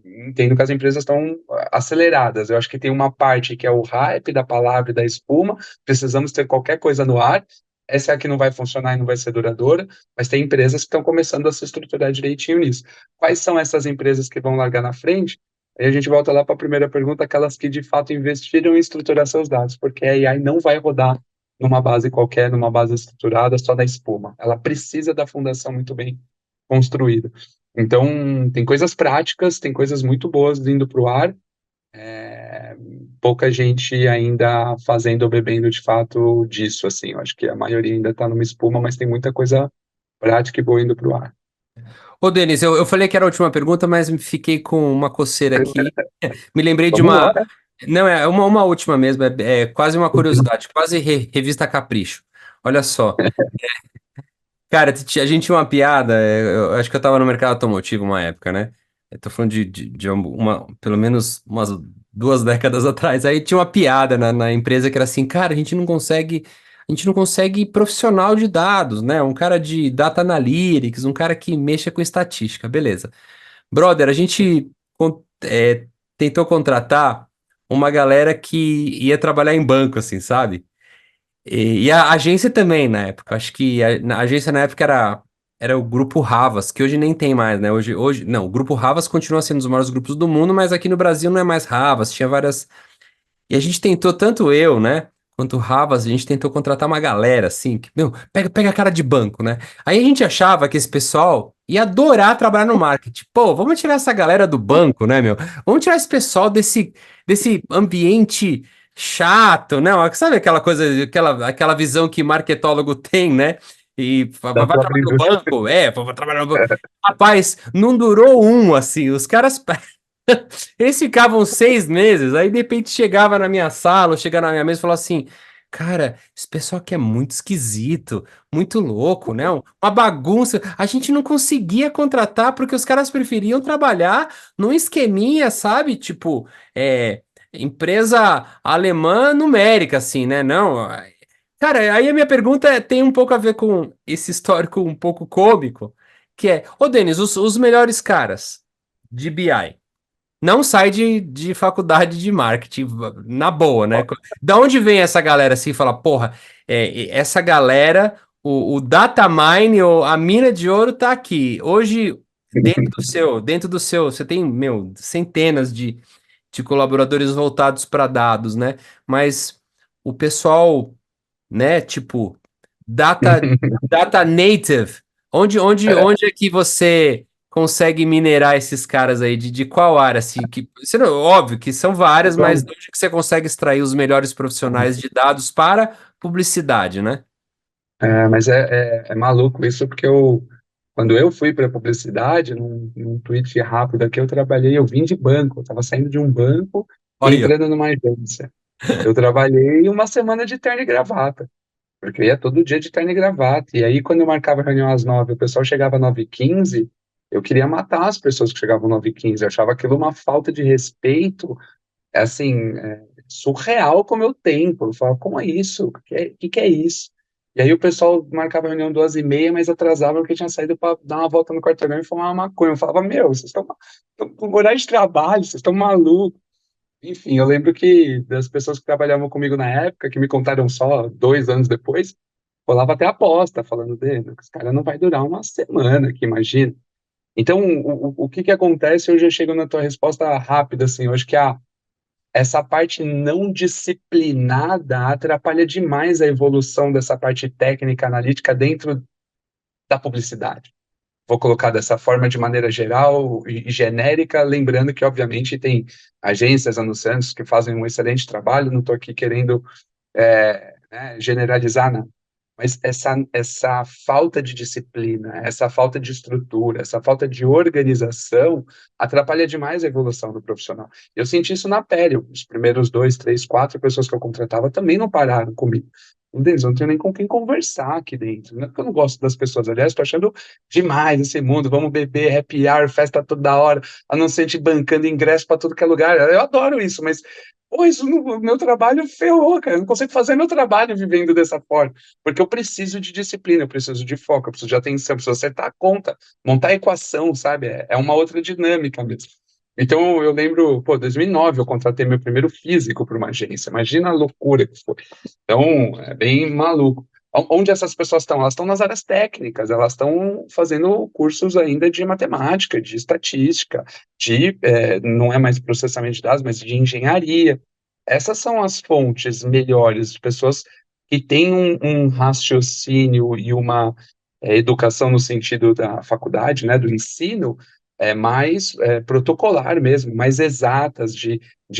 entendo que as empresas estão aceleradas. Eu acho que tem uma parte que é o hype da palavra e da espuma, precisamos ter qualquer coisa no ar. Essa é a que não vai funcionar e não vai ser duradoura, mas tem empresas que estão começando a se estruturar direitinho nisso. Quais são essas empresas que vão largar na frente? Aí a gente volta lá para a primeira pergunta, aquelas que de fato investiram em estruturar seus dados, porque a AI não vai rodar numa base qualquer, numa base estruturada, só da espuma. Ela precisa da fundação muito bem construída. Então, tem coisas práticas, tem coisas muito boas vindo para o ar, pouca gente ainda fazendo ou bebendo de fato disso, assim. Eu acho que a maioria ainda está numa espuma, mas tem muita coisa prática e boa indo para o ar. Ô, Denis, eu falei que era a última pergunta, mas fiquei com uma coceira aqui. Me lembrei de Vamos uma. lá, né? Não, é uma última mesmo, é quase uma curiosidade, quase revista Capricho. Olha só. Cara, a gente tinha uma piada, eu acho que eu tava no mercado automotivo uma época, né? Eu tô falando de pelo menos umas 2 décadas atrás. Aí tinha uma piada na empresa que era assim, cara, a gente não consegue profissional de dados, né? Um cara de data analytics, um cara que mexa com estatística, beleza. Brother, a gente tentou contratar uma galera que ia trabalhar em banco, assim, sabe? E a agência também, na época. Acho que a agência na época era o Grupo Havas, que hoje nem tem mais, né? Hoje, não, o Grupo Havas continua sendo um dos maiores grupos do mundo, mas aqui no Brasil não é mais Havas, tinha várias. E a gente tentou, tanto eu, né? Quanto o Havas, a gente tentou contratar uma galera, assim, que, meu, pega a cara de banco, né? Aí a gente achava que esse pessoal ia adorar trabalhar no marketing. Pô, vamos tirar essa galera do banco, né, meu? Vamos tirar esse pessoal desse ambiente chato, né? Sabe aquela coisa, aquela visão que marketólogo tem, né? E Da vai própria trabalhar no indústria. banco? Vai trabalhar no banco. Rapaz, não durou assim. Os caras eles ficavam 6 meses, aí de repente chegava na minha sala, ou chegava na minha mesa e falava assim: Cara, esse pessoal aqui é muito esquisito, muito louco, né? Uma bagunça. A gente não conseguia contratar porque os caras preferiam trabalhar num esqueminha, sabe? Tipo, empresa alemã numérica, assim, né? Não. Cara, aí a minha pergunta tem um pouco a ver com esse histórico um pouco cômico, que é, ô Denis, os melhores caras de BI não sai de faculdade de marketing, na boa, né? Da onde vem essa galera assim, fala, porra, essa galera, o data mine, a mina de ouro tá aqui. Hoje, dentro do seu, você tem, meu, centenas de colaboradores voltados para dados, né? Mas o pessoal, né? Tipo, data, data native. Onde é que você consegue minerar esses caras aí? De qual área? Assim, óbvio que são várias, mas Então, onde que você consegue extrair os melhores profissionais de dados para publicidade, né? mas é maluco isso, porque quando eu fui para publicidade, num tweet rápido aqui, eu vim de banco, eu estava saindo de um banco e Olha, entrando numa agência. Eu trabalhei uma semana de terno e gravata, porque eu ia todo dia de terno e gravata. E aí, quando eu marcava a reunião às 9, o pessoal chegava às 9h15, eu queria matar as pessoas que chegavam às 9h15. Eu achava aquilo uma falta de respeito, assim, surreal com o meu tempo. Eu falava, como é isso? O que é isso? E aí o pessoal marcava a reunião 2h30, mas atrasava porque tinha saído para dar uma volta no quarteirão e fumar uma maconha. Eu falava, meu, vocês estão com horário de trabalho, vocês estão malucos. Enfim, eu lembro que das pessoas que trabalhavam comigo na época, que me contaram só 2 anos depois, rolava até aposta, falando dele, esse cara não vai durar uma semana, que imagina. Então, o que que acontece? Eu já chego na tua resposta rápida, assim, eu acho que essa parte não disciplinada atrapalha demais a evolução dessa parte técnica, analítica dentro da publicidade. Vou colocar dessa forma de maneira geral e genérica, lembrando que, obviamente, tem agências anunciantes que fazem um excelente trabalho, não estou aqui querendo generalizar, não. Mas essa falta de disciplina, essa falta de estrutura, essa falta de organização atrapalha demais a evolução do profissional. Eu senti isso na pele. Os primeiros 2, 3, 4 pessoas que eu contratava também não pararam comigo. Entendeu? Eu não tenho nem com quem conversar aqui dentro. Não é porque eu não gosto das pessoas. Aliás, estou achando demais esse mundo. Vamos beber, happy hour, festa toda hora, anunciante bancando ingresso para tudo que é lugar. Eu adoro isso, mas pô, isso no meu trabalho ferrou, cara. Eu não consigo fazer meu trabalho vivendo dessa forma. Porque eu preciso de disciplina, eu preciso de foco, eu preciso de atenção, eu preciso acertar a conta, montar a equação, sabe? É uma outra dinâmica mesmo. Então, eu lembro, pô, 2009 eu contratei meu primeiro físico para uma agência. Imagina a loucura que foi. Então, é bem maluco. Onde essas pessoas estão? Elas estão nas áreas técnicas, elas estão fazendo cursos ainda de matemática, de estatística, não é mais processamento de dados, mas de engenharia. Essas são as fontes melhores, de pessoas que têm um raciocínio e uma educação no sentido da faculdade, né, do ensino, mais protocolar mesmo, mais exatas, de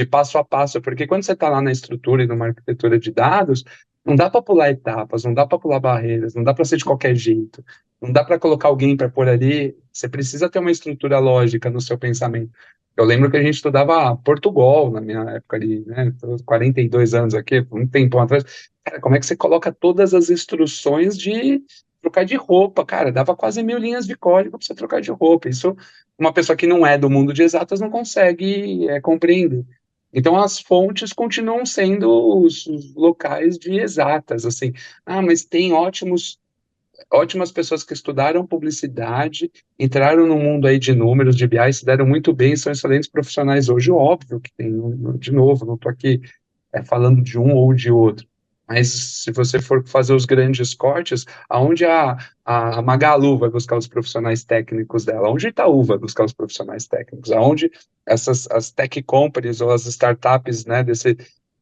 passo a passo, porque quando você está lá na estrutura e numa arquitetura de dados, não dá para pular etapas, não dá para pular barreiras, não dá para ser de qualquer jeito, não dá para colocar alguém para pôr ali, você precisa ter uma estrutura lógica no seu pensamento. Eu lembro que a gente estudava Portugal na minha época ali, né? 42 anos aqui, um tempão atrás. Cara, como é que você coloca todas as instruções de trocar de roupa? Cara, dava quase 1.000 linhas de código para você trocar de roupa. Isso, uma pessoa que não é do mundo de exatas não consegue compreender. Então, as fontes continuam sendo os locais de exatas, assim. Ah, mas tem ótimas pessoas que estudaram publicidade, entraram no mundo aí de números, de BI, se deram muito bem, são excelentes profissionais hoje, óbvio que tem, de novo, não estou aqui falando de um ou de outro, mas se você for fazer os grandes cortes, aonde a Magalu vai buscar os profissionais técnicos dela, onde a Itaú vai buscar os profissionais técnicos, aonde as tech companies ou as startups, né,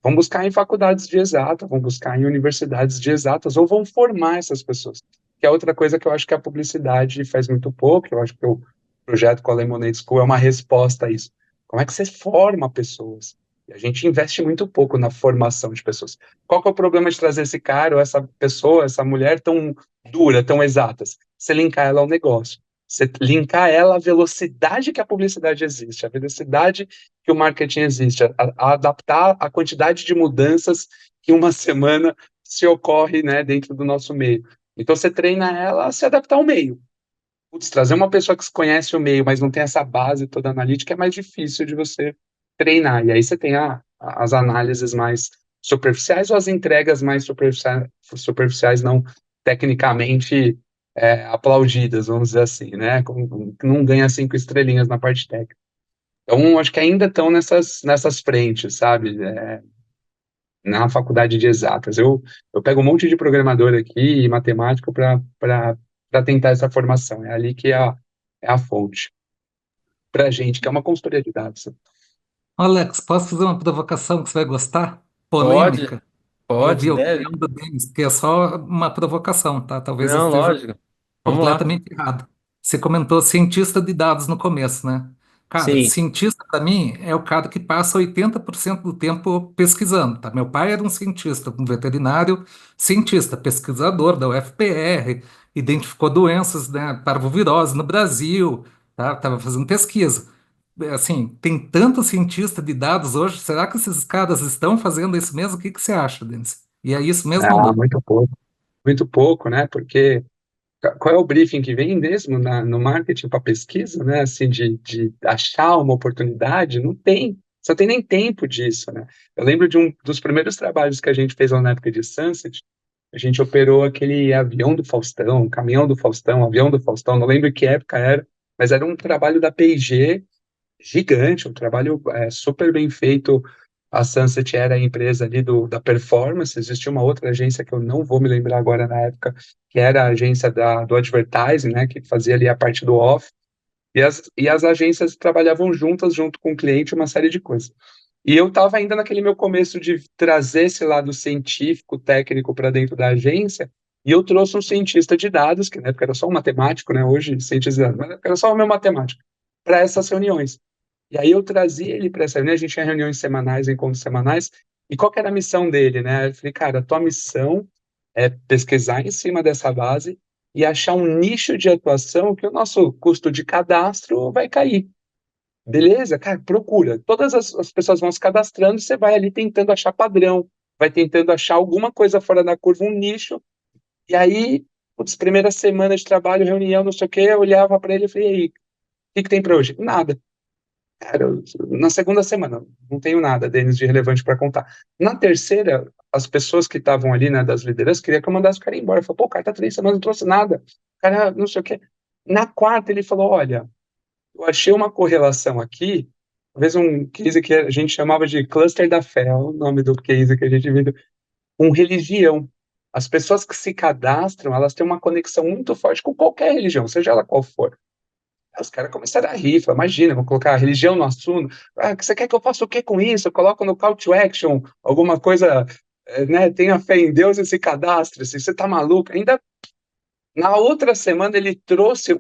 vão buscar em faculdades de exata, vão buscar em universidades de exatas, ou vão formar essas pessoas, que é outra coisa que eu acho que a publicidade faz muito pouco, eu acho que o projeto com a Lemonade School é uma resposta a isso. Como é que você forma pessoas? E a gente investe muito pouco na formação de pessoas. Qual que é o problema de trazer esse cara ou essa pessoa, essa mulher tão dura, tão exatas? Você linkar ela ao negócio. Você linkar ela à velocidade que a publicidade existe, à velocidade que o marketing existe, a adaptar a quantidade de mudanças que uma semana se ocorre, né, dentro do nosso meio. Então você treina ela a se adaptar ao meio. Putz, trazer uma pessoa que conhece o meio, mas não tem essa base toda analítica, é mais difícil de você treinar. E aí você tem as análises mais superficiais ou as entregas mais superficiais não tecnicamente aplaudidas, vamos dizer assim, né? Não ganha 5 estrelinhas na parte técnica. Então, acho que ainda estão nessas frentes, sabe? Na faculdade de exatas. Eu pego um monte de programador aqui e matemático para tentar essa formação. É ali que é a fonte. Para a gente, que é uma consultoria de dados. Alex, posso fazer uma provocação que você vai gostar? Pode, Polêmica. pode, Ouvir a deve. opinião do Denis, porque é só uma provocação, tá? Talvez eu Não, esteja lógico. Vamos lá. completamente errado. Você comentou cientista de dados no começo, né? Cara, Sim. cientista para mim é o cara que passa 80% do tempo pesquisando, tá? Meu pai era um cientista, um veterinário cientista, pesquisador da UFPR, identificou doenças, né, parvovirose no Brasil, tá? Tava fazendo pesquisa. Assim, tem tanto cientista de dados hoje, será que esses caras estão fazendo isso mesmo? O que que você acha, Denis? E é isso mesmo ou Ah, não? muito pouco, né? Porque qual é o briefing que vem mesmo no marketing para pesquisa, né? Assim, de achar uma oportunidade? Não tem. Só tem nem tempo disso, né? Eu lembro de um dos primeiros trabalhos que a gente fez lá na época de Sunset. A gente operou aquele avião do Faustão, caminhão do Faustão, avião do Faustão, não lembro que época era, mas era um trabalho da P&G gigante, um trabalho super bem feito. A Sunset era a empresa ali da performance, existia uma outra agência que eu não vou me lembrar agora na época, que era a agência do advertising, né, que fazia ali a parte do off, e as agências trabalhavam juntas, junto com o cliente, uma série de coisas. E eu estava ainda naquele meu começo de trazer esse lado científico, técnico para dentro da agência, e eu trouxe um cientista de dados, que na época era só um matemático, né, hoje cientista de dados, mas na época era só o meu matemático, para essas reuniões. E aí eu trazia ele para essa reunião, a gente tinha reuniões semanais, encontros semanais, e qual que era a missão dele, né? Eu falei, cara, a tua missão é pesquisar em cima dessa base e achar um nicho de atuação que o nosso custo de cadastro vai cair. Beleza, cara, procura. Todas as pessoas vão se cadastrando, você vai ali tentando achar padrão, vai tentando achar alguma coisa fora da curva, um nicho, e aí, putz, primeira semana de trabalho, reunião, não sei o quê, eu olhava para ele e falei, e aí, o que tem para hoje? Nada. Cara, na segunda semana, não tenho nada, Denis, de relevante para contar. Na terceira, as pessoas que estavam ali, né, das lideranças, queriam que eu mandasse o cara embora. Eu falei, pô, o cara tá 3 semanas, não trouxe nada. O cara, não sei o quê. Na quarta, ele falou, olha, eu achei uma correlação aqui, talvez um case que a gente chamava de cluster da fé, é o nome do case que a gente viu, com religião. As pessoas que se cadastram, elas têm uma conexão muito forte com qualquer religião, seja ela qual for. Aí os caras começaram a rir, falaram, imagina, vou colocar a religião no assunto. Ah, você quer que eu faça o que com isso? Eu coloco no call to action, alguma coisa, né? Tenha fé em Deus e se cadastre. Assim, você tá maluco? Ainda na outra semana ele trouxe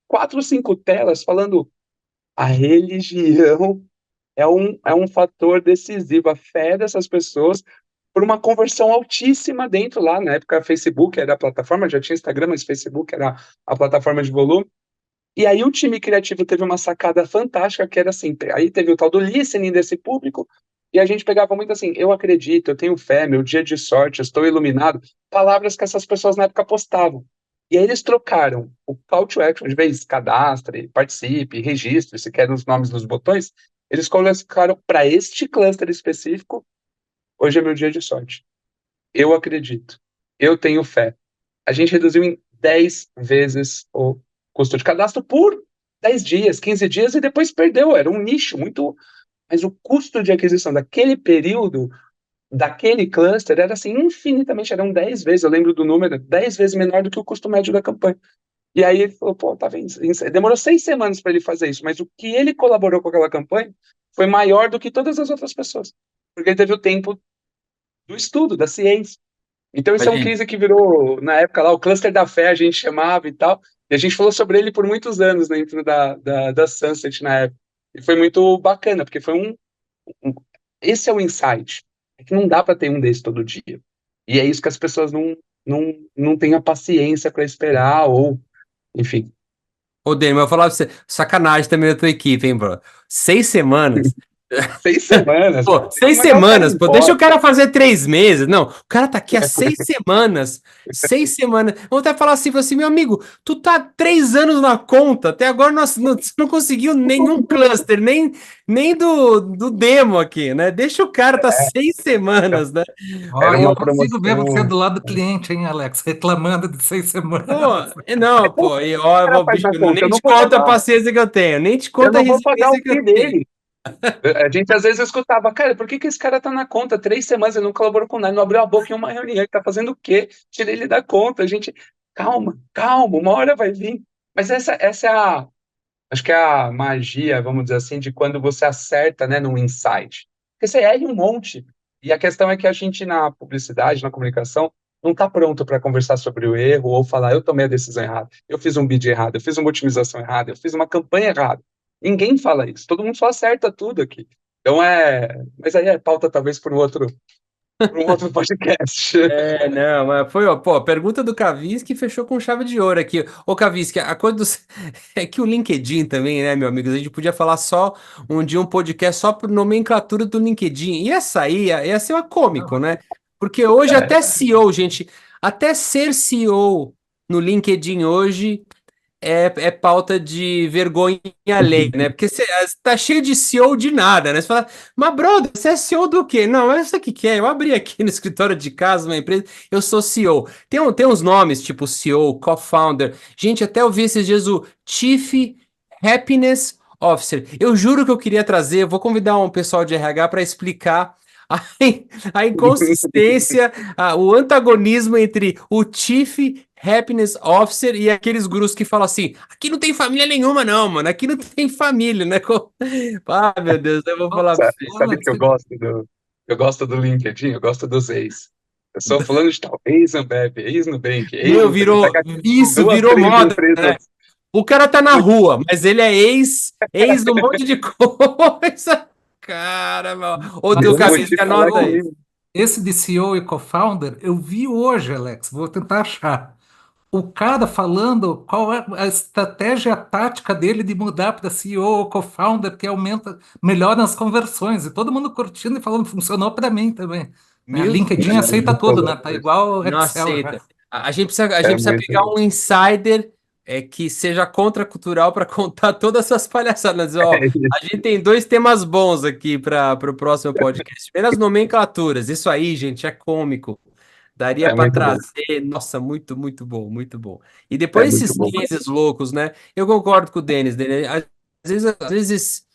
4 ou 5 telas falando a religião é um fator decisivo, a fé dessas pessoas por uma conversão altíssima dentro lá. Na época, Facebook era a plataforma, já tinha Instagram, mas Facebook era a plataforma de volume. E aí o time criativo teve uma sacada fantástica, que era assim, aí teve o tal do listening desse público, e a gente pegava muito assim, eu acredito, eu tenho fé, meu dia de sorte, eu estou iluminado, palavras que essas pessoas na época postavam. E aí eles trocaram o call to action, de vez cadastre, participe, registre, se quer os nomes dos botões, eles colocaram para este cluster específico, hoje é meu dia de sorte. Eu acredito, eu tenho fé. A gente reduziu em 10 vezes o custo de cadastro por 10 dias, 15 dias, e depois perdeu. Era um nicho muito. Mas o custo de aquisição daquele período, daquele cluster, era assim, infinitamente, eram 10 vezes, eu lembro do número, 10 vezes menor do que o custo médio da campanha. E aí ele falou, pô, tá vendo? Demorou 6 semanas para ele fazer isso, mas o que ele colaborou com aquela campanha foi maior do que todas as outras pessoas. Porque ele teve o tempo do estudo, da ciência. Então, esse é um Imagina. case que virou, na época lá, o cluster da fé, a gente chamava e tal. E a gente falou sobre ele por muitos anos dentro da Sunset na época. E foi muito bacana, porque foi um- esse é o insight. É que não dá para ter um desse todo dia. E é isso que as pessoas não têm a paciência para esperar, ou, enfim. Ô, Dani, mas eu vou falar pra você, sacanagem também da tua equipe, hein, bro? 6 semanas. 6 semanas. Pô, Tem que 6 mandar o cara semanas, pô, deixa o embora. cara fazer 3 meses. Não, o cara tá aqui há 6 semanas. 6 semanas. Vamos até falar assim, meu amigo, tu tá 3 anos na conta, até agora você não conseguiu nenhum cluster, nem do demo aqui, né? Deixa o cara tá 6 semanas, né? Ó, Era eu uma consigo ver você promoção. do lado do cliente, hein, Alex, reclamando de 6 semanas. Pô, não, pô, e ó, O cara faz bicho, a conta, eu nem não te vou conta a pagar, paciência que eu tenho, nem te eu conta a não vou pagar o resiliência que FII eu tenho. dele. A gente às vezes escutava, cara, por que esse cara tá na conta 3 semanas, ele não colaborou com nada, não abriu a boca em uma reunião, ele tá fazendo o quê? Tirei ele da conta, a gente, calma, calma, uma hora vai vir. Mas essa é acho que é a magia, vamos dizer assim, de quando você acerta, né, num insight. Porque você erra um monte. E a questão é que a gente, na publicidade, na comunicação, não está pronto para conversar sobre o erro ou falar, eu tomei a decisão errada, eu fiz um bid errado, eu fiz uma otimização errada, eu fiz uma campanha errada. Ninguém fala isso. Todo mundo só acerta tudo aqui. Então Mas aí é pauta talvez para um outro podcast. É, não, mas foi, ó, pô, a pergunta do Kavinsky fechou com chave de ouro aqui. Ô, Kavinsky, a coisa do... é que o LinkedIn também, né, meu amigo? A gente podia falar só um dia um podcast só por nomenclatura do LinkedIn. Ia ser uma cômico, né? Porque hoje até CEO, gente, até ser CEO no LinkedIn hoje é pauta de vergonha alheia, né? Porque você tá cheio de CEO de nada, né? Você fala, mas brother, você é CEO do quê? Não, é isso aqui que é. Eu abri aqui no escritório de casa, uma empresa, eu sou CEO. Tem uns nomes, tipo CEO, co-founder. Gente, até eu vi esses dias o Chief Happiness Officer. Eu juro que eu queria trazer, eu vou convidar um pessoal de RH para explicar a, a inconsistência, o antagonismo entre o Chief Happiness Officer e aqueles gurus que falam assim: aqui não tem família nenhuma, não, mano. Aqui não tem família, né? Ah, meu Deus, eu vou falar pra você. Sabe Alex, que eu gosto do LinkedIn, eu gosto dos ex. Eu sou fulano de tal, ex-Ambev, ex-Nubank, ex Meu, não sei o que, virou pega isso, duas, virou três moda, né? empresas. O cara tá na rua, mas ele é ex de um monte de coisa. Cara, meu. Ô, mas teu Eu vou cabeça, te que falar anota aí. que esse de CEO e co-founder, eu vi hoje, Alex, vou tentar achar. O cara falando qual é a estratégia tática dele de mudar para CEO ou co-founder, que aumenta, melhora as conversões. E todo mundo curtindo e falando, funcionou para mim também. Né? Meu LinkedIn Deus, é aceita muito tudo, né? Tá louco isso. igual não Excel já. aceita. A É gente precisa muito pegar louco. um insider que seja contracultural para contar todas essas palhaçadas. Ó, É isso. a gente tem 2 temas bons aqui para o próximo podcast. Primeiro, as nomenclaturas. Isso aí, gente, é cômico. Daria É para muito bom. trazer. Nossa, muito, muito bom, muito bom. E É depois muito esses bom. cases loucos, né? Eu concordo com o Denis. Às vezes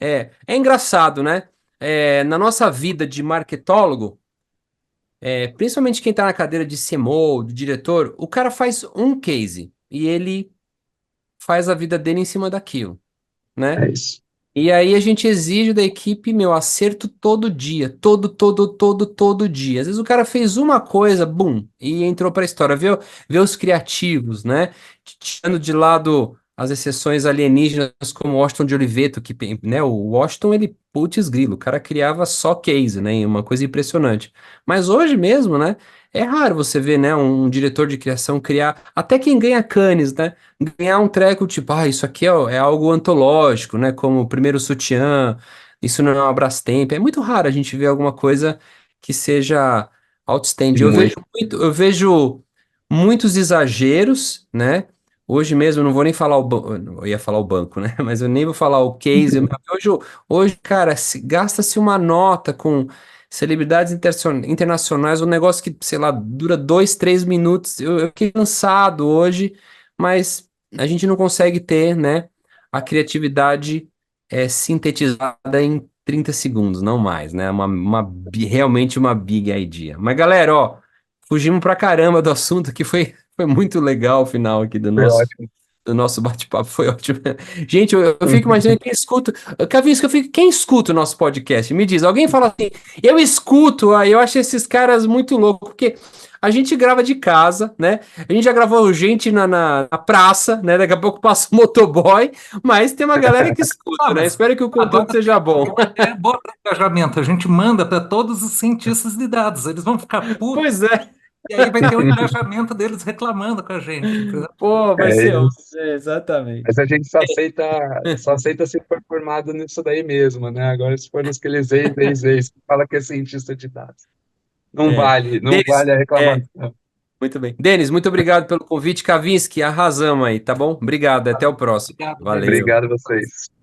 é engraçado, né? Na nossa vida de marketólogo. Principalmente quem está na cadeira de CMO, de diretor, o cara faz um case e ele faz a vida dele em cima daquilo, né? É isso. E aí a gente exige da equipe, meu, acerto todo dia, todo dia. Às vezes o cara fez uma coisa, bum, e entrou para a história. Vê os criativos, né? Tirando de lado as exceções alienígenas como Washington de Oliveto, que, né, o Washington, ele, putz grilo, o cara criava só case, né? Uma coisa impressionante. Mas hoje mesmo, né? É raro você ver, né, um diretor de criação criar, até quem ganha Cannes, né? Ganhar um treco tipo, isso aqui é algo antológico, né? Como o primeiro sutiã, isso não é uma Brastemp. É muito raro a gente ver alguma coisa que seja outstanding. Muito. Eu vejo muitos exageros, né? Hoje mesmo, eu não vou nem falar eu ia falar o banco, né? Mas eu nem vou falar o case. Mas hoje, cara, gasta-se uma nota com celebridades internacionais, um negócio que, sei lá, dura 2, 3 minutos. Eu fiquei cansado hoje, mas a gente não consegue ter, né, a criatividade sintetizada em 30 segundos, não mais, né? Realmente uma big idea. Mas, galera, ó, fugimos pra caramba do assunto, que foi muito legal o final aqui Foi ótimo. do nosso bate-papo, foi ótimo. Gente, eu fico imaginando quem escuta. Cavinho, quem escuta o nosso podcast? Me diz, alguém fala assim, eu escuto, aí eu acho esses caras muito loucos, porque a gente grava de casa, né? A gente já gravou gente na praça, né? Daqui a pouco passa o motoboy, mas tem uma galera que escuta, Ah, né? mas Espero que o conteúdo agora seja bom. é boa para engajamento. A gente manda para todos os cientistas de dados. Eles vão ficar putos. Pois é. E aí vai ter o engajamento deles reclamando com a gente, entendeu? Pô, vai É ser ótimo. isso. Exatamente. Mas a gente só aceita se for formado nisso daí mesmo, né? Agora, se for naqueles fala que é cientista de dados. Não É. vale, não Denis, vale a reclamação. muito bem. Denis, muito obrigado pelo convite. Kavinsky, arrasamos aí, tá bom? Obrigado, até o próximo. Obrigado, Denis. Valeu. Obrigado a vocês.